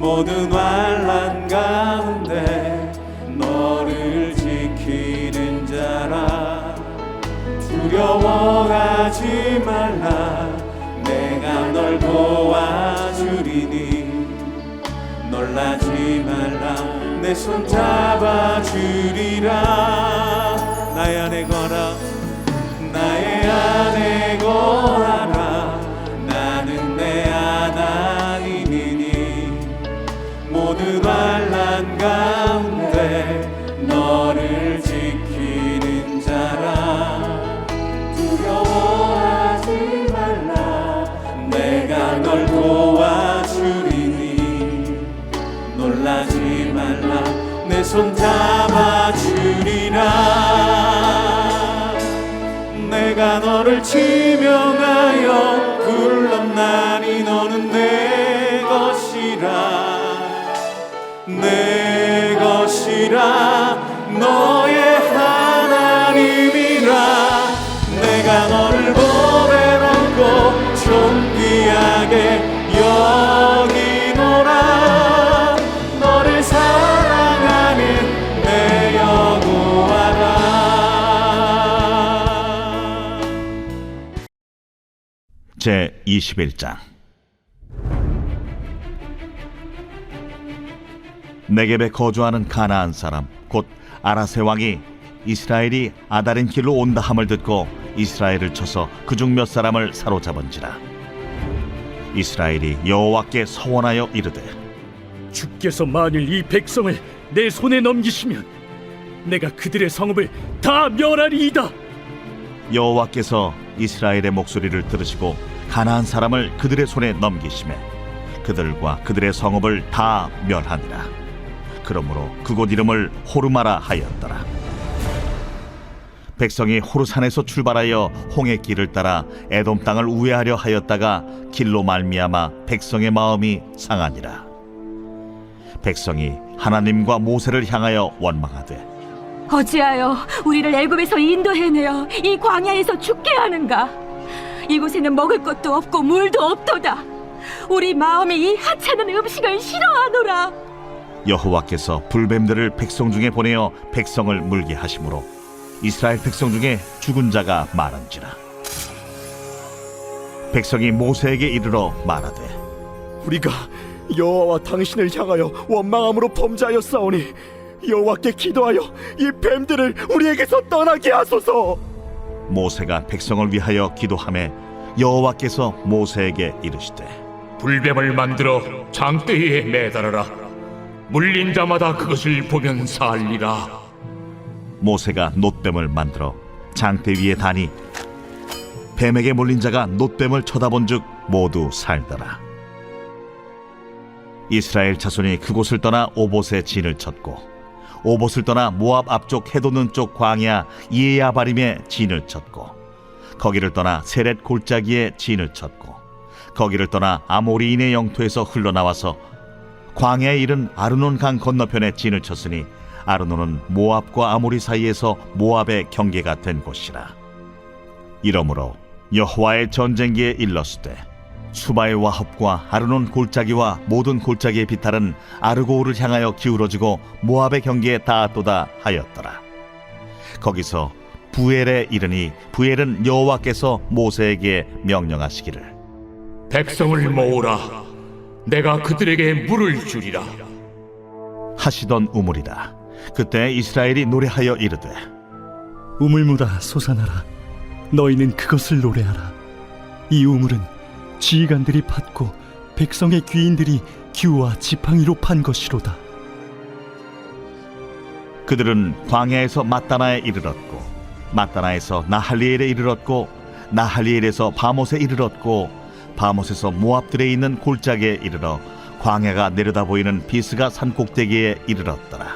모든 환난 가운데 너를 지키는 자라. 두려워하지 말라. 내가 널 도와주리니. 놀라지 말라. 내 손 잡아주리라. 나의 안에 거라. 나의 안에 거하라. 나는 내 하나님이니. 모든 환난 가운데 너를 지키는 자라. 두려워하지 말라. 내가 널 도와주리니. 놀라지 말라. 내 손 잡아주리라. 내가 너를 지명하여 불렀나니 너는 내 것이라. 내 것이라. 너의 하나님이라. 내가 너를 보배롭고 존귀하게 여기노라. 너를 사랑하는 내 여호와라. 제 21장. 네겝에 거주하는 가나안 사람 곧 아라세 왕이 이스라엘이 아다린 길로 온다 함을 듣고 이스라엘을 쳐서 그중 몇 사람을 사로잡은지라. 이스라엘이 여호와께 서원하여 이르되, 주께서 만일 이 백성을 내 손에 넘기시면 내가 그들의 성읍을 다 멸하리이다. 여호와께서 이스라엘의 목소리를 들으시고 가나안 사람을 그들의 손에 넘기시매 그들과 그들의 성읍을 다 멸하니라. 그러므로 그곳 이름을 호르마라 하였더라. 백성이 호르산에서 출발하여 홍해 길을 따라 에돔 땅을 우회하려 하였다가 길로 말미암아 백성의 마음이 상하니라. 백성이 하나님과 모세를 향하여 원망하되, 어찌하여 우리를 애굽에서 인도해내어 이 광야에서 죽게 하는가? 이곳에는 먹을 것도 없고 물도 없도다. 우리 마음이 이 하찮은 음식을 싫어하노라. 여호와께서 불뱀들을 백성 중에 보내어 백성을 물게 하심으로 이스라엘 백성 중에 죽은 자가 많은지라. 백성이 모세에게 이르러 말하되, 우리가 여호와와 당신을 향하여 원망함으로 범죄하였사오니 여호와께 기도하여 이 뱀들을 우리에게서 떠나게 하소서. 모세가 백성을 위하여 기도하매 여호와께서 모세에게 이르시되, 불뱀을 만들어 장대에 매달아라. 물린 자마다 그것을 보면 살리라. 모세가 놋뱀을 만들어 장대 위에 다니 뱀에게 물린 자가 놋뱀을 쳐다본즉 모두 살더라. 이스라엘 자손이 그곳을 떠나 오봇에 진을 쳤고 오봇을 떠나 모압 앞쪽 해돋는 쪽 광야 이에야바림에 진을 쳤고 거기를 떠나 세렛 골짜기에 진을 쳤고 거기를 떠나 아모리인의 영토에서 흘러나와서 광야에 이른 아르논 강 건너편에 진을 쳤으니 아르논은 모압과 아모리 사이에서 모압의 경계가 된 곳이라. 이러므로 여호와의 전쟁기에 일렀으되 수바의 와합과 아르논 골짜기와 모든 골짜기의 비탈은 아르고우를 향하여 기울어지고 모압의 경계에 닿았도다 하였더라. 거기서 부엘에 이르니 부엘은 여호와께서 모세에게 명령하시기를, 백성을 모으라. 내가 그들에게 물을 주리라. 하시던 우물이라. 그때 이스라엘이 노래하여 이르되, 우물물아 솟아나라. 너희는 그것을 노래하라. 이 우물은 지휘관들이 팠고 백성의 귀인들이 규와 지팡이로 판 것이로다. 그들은 광야에서 mat다나에 이르렀고 mat다나에서 나할리엘에 이르렀고 나할리엘에서 바못에 이르렀고 바못에서 모압들에 있는 골짜기에 이르러 광야가 내려다 보이는 비스가 산 꼭대기에 이르렀더라.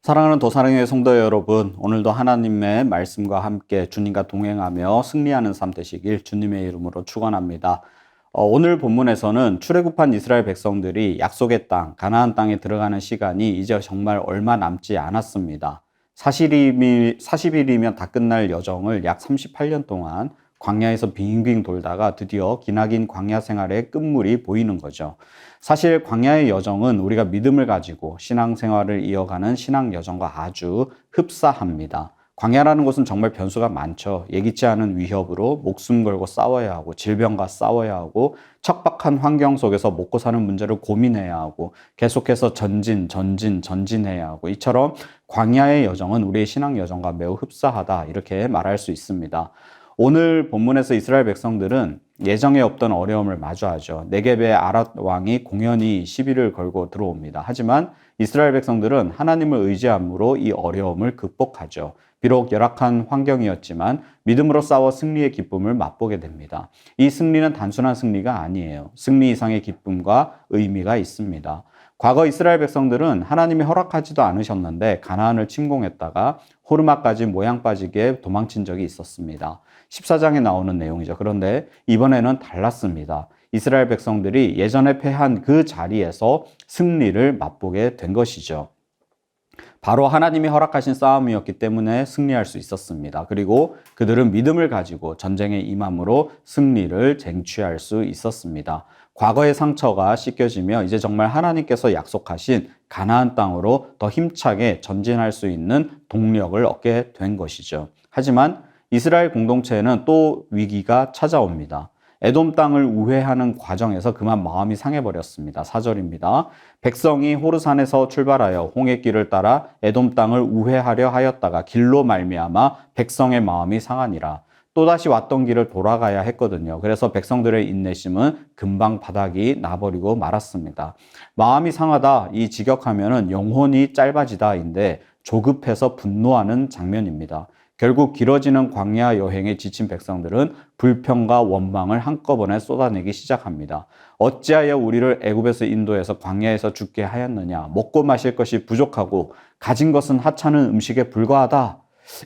사랑하는 도사랑의 성도 여러분, 오늘도 하나님의 말씀과 함께 주님과 동행하며 승리하는 삶 되시길 주님의 이름으로 축원합니다. 오늘 본문에서는 출애굽한 이스라엘 백성들이 약속의 땅, 가나안 땅에 들어가는 시간이 이제 정말 얼마 남지 않았습니다. 40일이면 다 끝날 여정을 약 38년 동안 광야에서 빙빙 돌다가 드디어 기나긴 광야 생활의 끝물이 보이는 거죠. 사실 광야의 여정은 우리가 믿음을 가지고 신앙생활을 이어가는 신앙 여정과 아주 흡사합니다. 광야라는 곳은 정말 변수가 많죠. 예기치 않은 위협으로 목숨 걸고 싸워야 하고 질병과 싸워야 하고 척박한 환경 속에서 먹고 사는 문제를 고민해야 하고 계속해서 전진해야 하고 이처럼 광야의 여정은 우리의 신앙 여정과 매우 흡사하다 이렇게 말할 수 있습니다. 오늘 본문에서 이스라엘 백성들은 예정에 없던 어려움을 마주하죠. 네겝의 아랏 왕이 공연히 시비를 걸고 들어옵니다. 하지만 이스라엘 백성들은 하나님을 의지함으로 이 어려움을 극복하죠. 비록 열악한 환경이었지만 믿음으로 싸워 승리의 기쁨을 맛보게 됩니다. 이 승리는 단순한 승리가 아니에요. 승리 이상의 기쁨과 의미가 있습니다. 과거 이스라엘 백성들은 하나님이 허락하지도 않으셨는데 가나안을 침공했다가 호르마까지 모양 빠지게 도망친 적이 있었습니다. 14장에 나오는 내용이죠. 그런데 이번에는 달랐습니다. 이스라엘 백성들이 예전에 패한 그 자리에서 승리를 맛보게 된 것이죠. 바로 하나님이 허락하신 싸움이었기 때문에 승리할 수 있었습니다. 그리고 그들은 믿음을 가지고 전쟁에 임함으로 승리를 쟁취할 수 있었습니다. 과거의 상처가 씻겨지며 이제 정말 하나님께서 약속하신 가나안 땅으로 더 힘차게 전진할 수 있는 동력을 얻게 된 것이죠. 하지만 이스라엘 공동체에는 또 위기가 찾아옵니다. 에돔 땅을 우회하는 과정에서 그만 마음이 상해버렸습니다. 4절입니다. 백성이 호르산에서 출발하여 홍해길을 따라 에돔 땅을 우회하려 하였다가 길로 말미암아 백성의 마음이 상하니라. 또다시 왔던 길을 돌아가야 했거든요. 그래서 백성들의 인내심은 금방 바닥이 나버리고 말았습니다. 마음이 상하다, 이 직역하면은 영혼이 짧아지다인데 조급해서 분노하는 장면입니다. 결국 길어지는 광야 여행에 지친 백성들은 불평과 원망을 한꺼번에 쏟아내기 시작합니다. 어찌하여 우리를 애굽에서 인도해서 광야에서 죽게 하였느냐. 먹고 마실 것이 부족하고 가진 것은 하찮은 음식에 불과하다.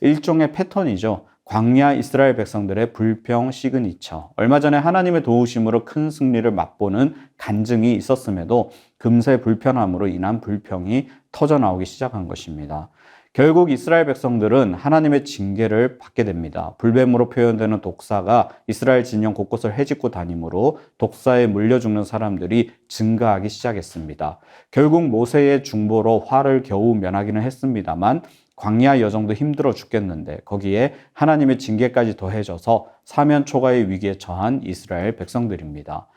일종의 패턴이죠. 광야 이스라엘 백성들의 불평 시그니처. 얼마 전에 하나님의 도우심으로 큰 승리를 맛보는 간증이 있었음에도 금세 불편함으로 인한 불평이 터져나오기 시작한 것입니다. 결국 이스라엘 백성들은 하나님의 징계를 받게 됩니다. 불뱀으로 표현되는 독사가 이스라엘 진영 곳곳을 헤집고 다니므로 독사에 물려 죽는 사람들이 증가하기 시작했습니다. 결국 모세의 중보로 화를 겨우 면하기는 했습니다만 광야 여정도 힘들어 죽겠는데 거기에 하나님의 징계까지 더해져서 사면 초가의 위기에 처한 이스라엘 백성들입니다.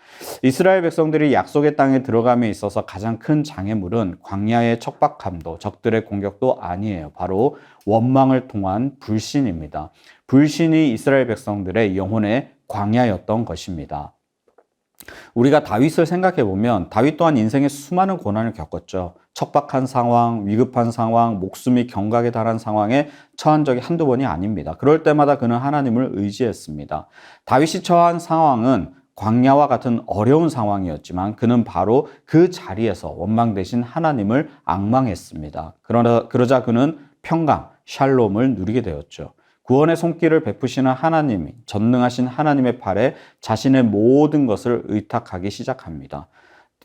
이스라엘 백성들이 약속의 땅에 들어감에 있어서 가장 큰 장애물은 광야의 척박함도 적들의 공격도 아니에요. 바로 원망을 통한 불신입니다. 불신이 이스라엘 백성들의 영혼의 광야였던 것입니다. 우리가 다윗을 생각해 보면 다윗 또한 인생에 수많은 고난을 겪었죠. 척박한 상황, 위급한 상황, 목숨이 경각에 달한 상황에 처한 적이 한두 번이 아닙니다. 그럴 때마다 그는 하나님을 의지했습니다. 다윗이 처한 상황은 광야와 같은 어려운 상황이었지만 그는 바로 그 자리에서 원망 대신 하나님을 앙망했습니다. 그러자 그는 평강, 샬롬을 누리게 되었죠. 구원의 손길을 베푸시는 하나님이 전능하신 하나님의 팔에 자신의 모든 것을 의탁하기 시작합니다.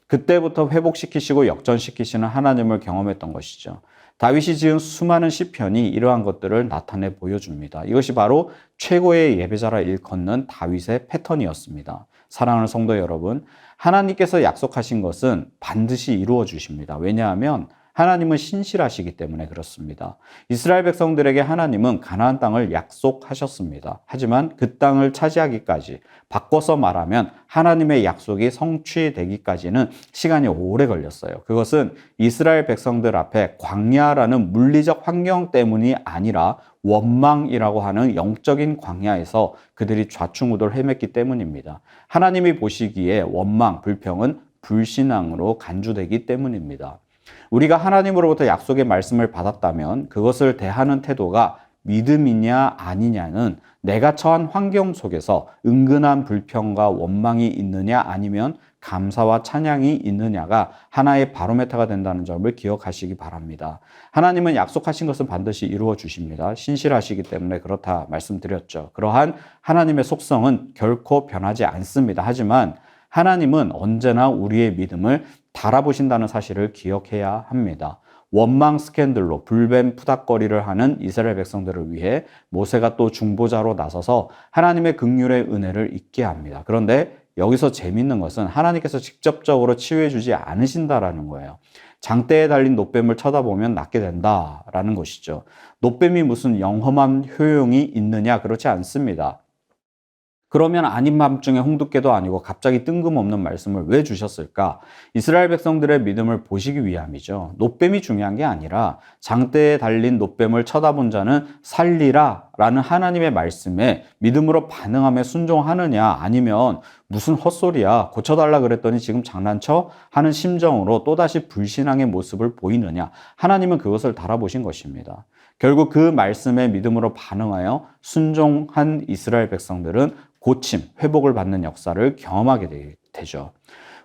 그때부터 회복시키시고 역전시키시는 하나님을 경험했던 것이죠. 다윗이 지은 수많은 시편이 이러한 것들을 나타내 보여줍니다. 이것이 바로 최고의 예배자라 일컫는 다윗의 패턴이었습니다. 사랑하는 성도 여러분, 하나님께서 약속하신 것은 반드시 이루어 주십니다. 왜냐하면 하나님은 신실하시기 때문에 그렇습니다. 이스라엘 백성들에게 하나님은 가나안 땅을 약속하셨습니다. 하지만 그 땅을 차지하기까지, 바꿔서 말하면 하나님의 약속이 성취되기까지는 시간이 오래 걸렸어요. 그것은 이스라엘 백성들 앞에 광야라는 물리적 환경 때문이 아니라 원망이라고 하는 영적인 광야에서 그들이 좌충우돌 헤맸기 때문입니다. 하나님이 보시기에 원망, 불평은 불신앙으로 간주되기 때문입니다. 우리가 하나님으로부터 약속의 말씀을 받았다면 그것을 대하는 태도가 믿음이냐 아니냐는 내가 처한 환경 속에서 은근한 불평과 원망이 있느냐 아니면 감사와 찬양이 있느냐가 하나의 바로메터가 된다는 점을 기억하시기 바랍니다. 하나님은 약속하신 것은 반드시 이루어 주십니다. 신실하시기 때문에 그렇다 말씀드렸죠. 그러한 하나님의 속성은 결코 변하지 않습니다. 하지만 하나님은 언제나 우리의 믿음을 달아보신다는 사실을 기억해야 합니다. 원망 스캔들로 불뱀 푸닥거리를 하는 이스라엘 백성들을 위해 모세가 또 중보자로 나서서 하나님의 긍휼의 은혜를 잊게 합니다. 그런데 여기서 재밌는 것은 하나님께서 직접적으로 치유해 주지 않으신다라는 거예요. 장대에 달린 노뱀을 쳐다보면 낫게 된다라는 것이죠. 노뱀이 무슨 영험한 효용이 있느냐? 그렇지 않습니다. 그러면 아닌 밤중에 홍두깨도 아니고 갑자기 뜬금없는 말씀을 왜 주셨을까? 이스라엘 백성들의 믿음을 보시기 위함이죠. 노뱀이 중요한 게 아니라 장대에 달린 노뱀을 쳐다본 자는 살리라 라는 하나님의 말씀에 믿음으로 반응하며 순종하느냐, 아니면 무슨 헛소리야, 고쳐달라 그랬더니 지금 장난쳐? 하는 심정으로 또다시 불신앙의 모습을 보이느냐. 하나님은 그것을 달아보신 것입니다. 결국 그 말씀에 믿음으로 반응하여 순종한 이스라엘 백성들은 고침, 회복을 받는 역사를 경험하게 되죠.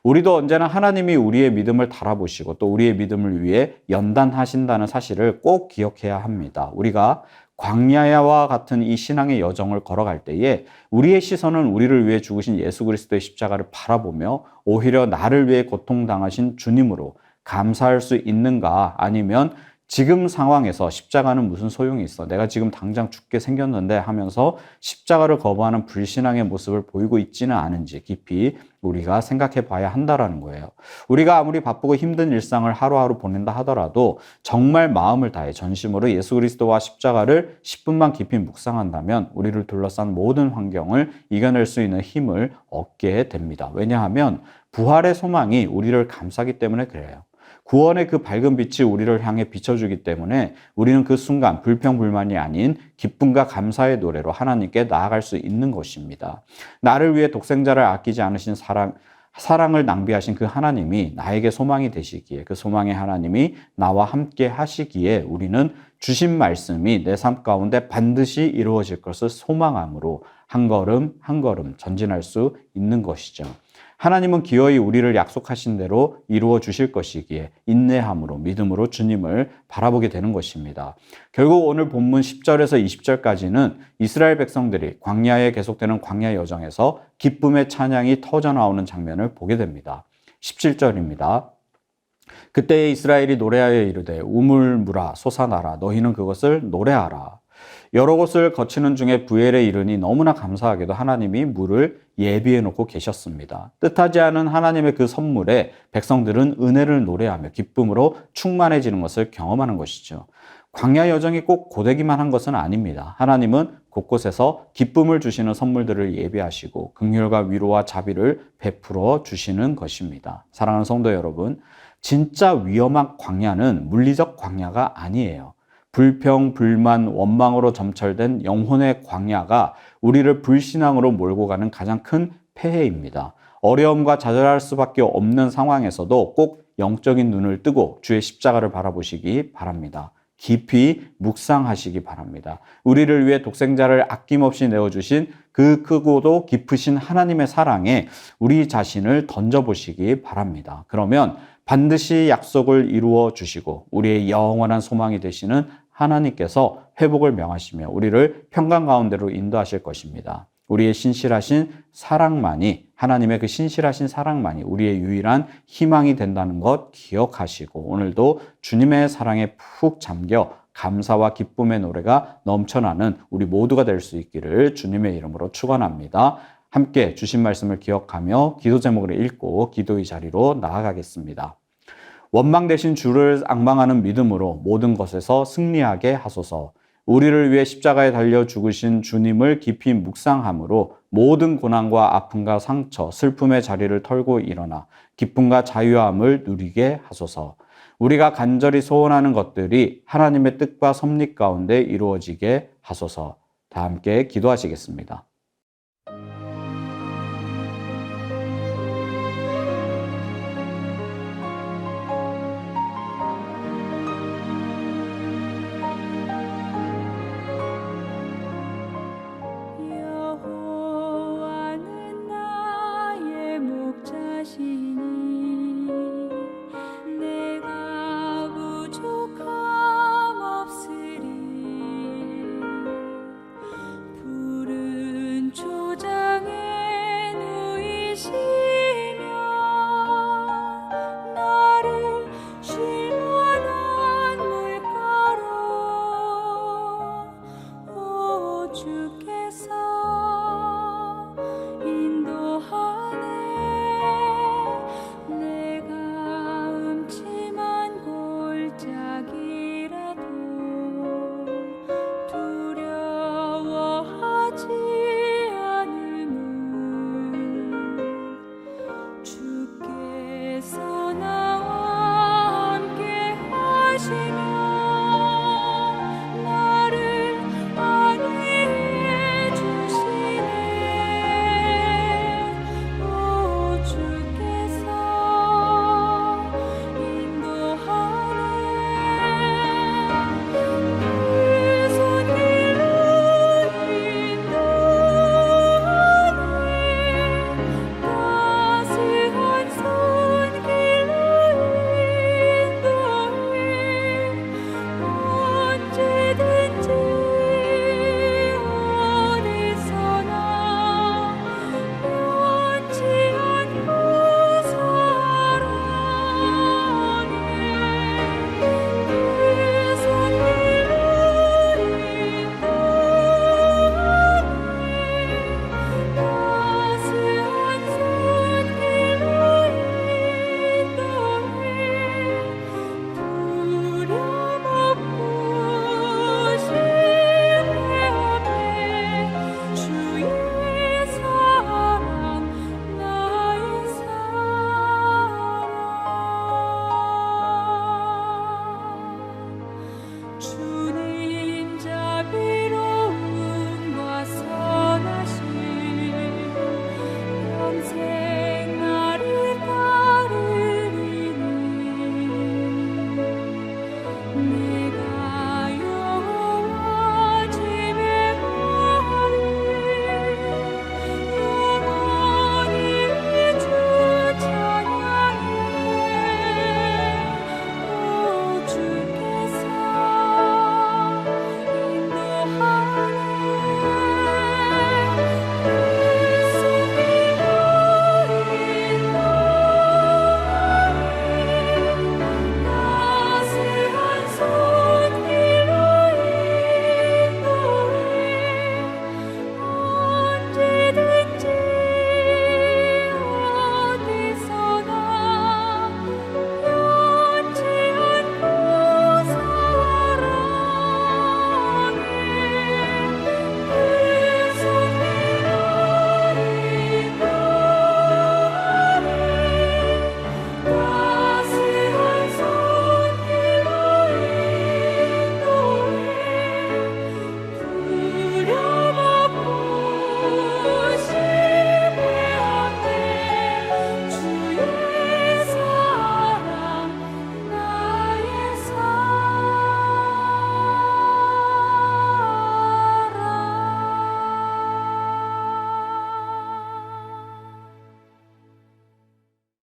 우리도 언제나 하나님이 우리의 믿음을 달아보시고 또 우리의 믿음을 위해 연단하신다는 사실을 꼭 기억해야 합니다. 우리가 광야와 같은 이 신앙의 여정을 걸어갈 때에 우리의 시선은 우리를 위해 죽으신 예수 그리스도의 십자가를 바라보며 오히려 나를 위해 고통당하신 주님으로 감사할 수 있는가, 아니면 지금 상황에서 십자가는 무슨 소용이 있어, 내가 지금 당장 죽게 생겼는데 하면서 십자가를 거부하는 불신앙의 모습을 보이고 있지는 않은지 깊이 우리가 생각해 봐야 한다라는 거예요. 우리가 아무리 바쁘고 힘든 일상을 하루하루 보낸다 하더라도 정말 마음을 다해 전심으로 예수 그리스도와 십자가를 10분만 깊이 묵상한다면 우리를 둘러싼 모든 환경을 이겨낼 수 있는 힘을 얻게 됩니다. 왜냐하면 부활의 소망이 우리를 감싸기 때문에 그래요. 구원의 그 밝은 빛이 우리를 향해 비춰주기 때문에 우리는 그 순간 불평불만이 아닌 기쁨과 감사의 노래로 하나님께 나아갈 수 있는 것입니다. 나를 위해 독생자를 아끼지 않으신 사랑을 낭비하신 그 하나님이 나에게 소망이 되시기에, 그 소망의 하나님이 나와 함께 하시기에 우리는 주신 말씀이 내 삶 가운데 반드시 이루어질 것을 소망함으로 한 걸음 한 걸음 전진할 수 있는 것이죠. 하나님은 기어이 우리를 약속하신 대로 이루어 주실 것이기에 인내함으로 믿음으로 주님을 바라보게 되는 것입니다. 결국 오늘 본문 10절에서 20절까지는 이스라엘 백성들이 광야에 계속되는 광야 여정에서 기쁨의 찬양이 터져나오는 장면을 보게 됩니다. 17절입니다. 그때에 이스라엘이 노래하여 이르되 우물물아 솟아나라, 너희는 그것을 노래하라. 여러 곳을 거치는 중에 부엘에 이르니 너무나 감사하게도 하나님이 물을 예비해 놓고 계셨습니다. 뜻하지 않은 하나님의 그 선물에 백성들은 은혜를 노래하며 기쁨으로 충만해지는 것을 경험하는 것이죠. 광야 여정이 꼭 고되기만 한 것은 아닙니다. 하나님은 곳곳에서 기쁨을 주시는 선물들을 예비하시고 긍휼과 위로와 자비를 베풀어 주시는 것입니다. 사랑하는 성도 여러분, 진짜 위험한 광야는 물리적 광야가 아니에요. 불평, 불만, 원망으로 점철된 영혼의 광야가 우리를 불신앙으로 몰고 가는 가장 큰 폐해입니다. 어려움과 좌절할 수밖에 없는 상황에서도 꼭 영적인 눈을 뜨고 주의 십자가를 바라보시기 바랍니다. 깊이 묵상하시기 바랍니다. 우리를 위해 독생자를 아낌없이 내어주신 그 크고도 깊으신 하나님의 사랑에 우리 자신을 던져보시기 바랍니다. 그러면 반드시 약속을 이루어 주시고 우리의 영원한 소망이 되시는 하나님께서 회복을 명하시며 우리를 평강 가운데로 인도하실 것입니다. 우리의 신실하신 사랑만이, 하나님의 그 신실하신 사랑만이 우리의 유일한 희망이 된다는 것 기억하시고 오늘도 주님의 사랑에 푹 잠겨 감사와 기쁨의 노래가 넘쳐나는 우리 모두가 될 수 있기를 주님의 이름으로 축원합니다. 함께 주신 말씀을 기억하며 기도 제목을 읽고 기도의 자리로 나아가겠습니다. 원망 대신 주를 앙망하는 믿음으로 모든 것에서 승리하게 하소서. 우리를 위해 십자가에 달려 죽으신 주님을 깊이 묵상함으로 모든 고난과 아픔과 상처, 슬픔의 자리를 털고 일어나 기쁨과 자유함을 누리게 하소서. 우리가 간절히 소원하는 것들이 하나님의 뜻과 섭리 가운데 이루어지게 하소서. 다 함께 기도하시겠습니다.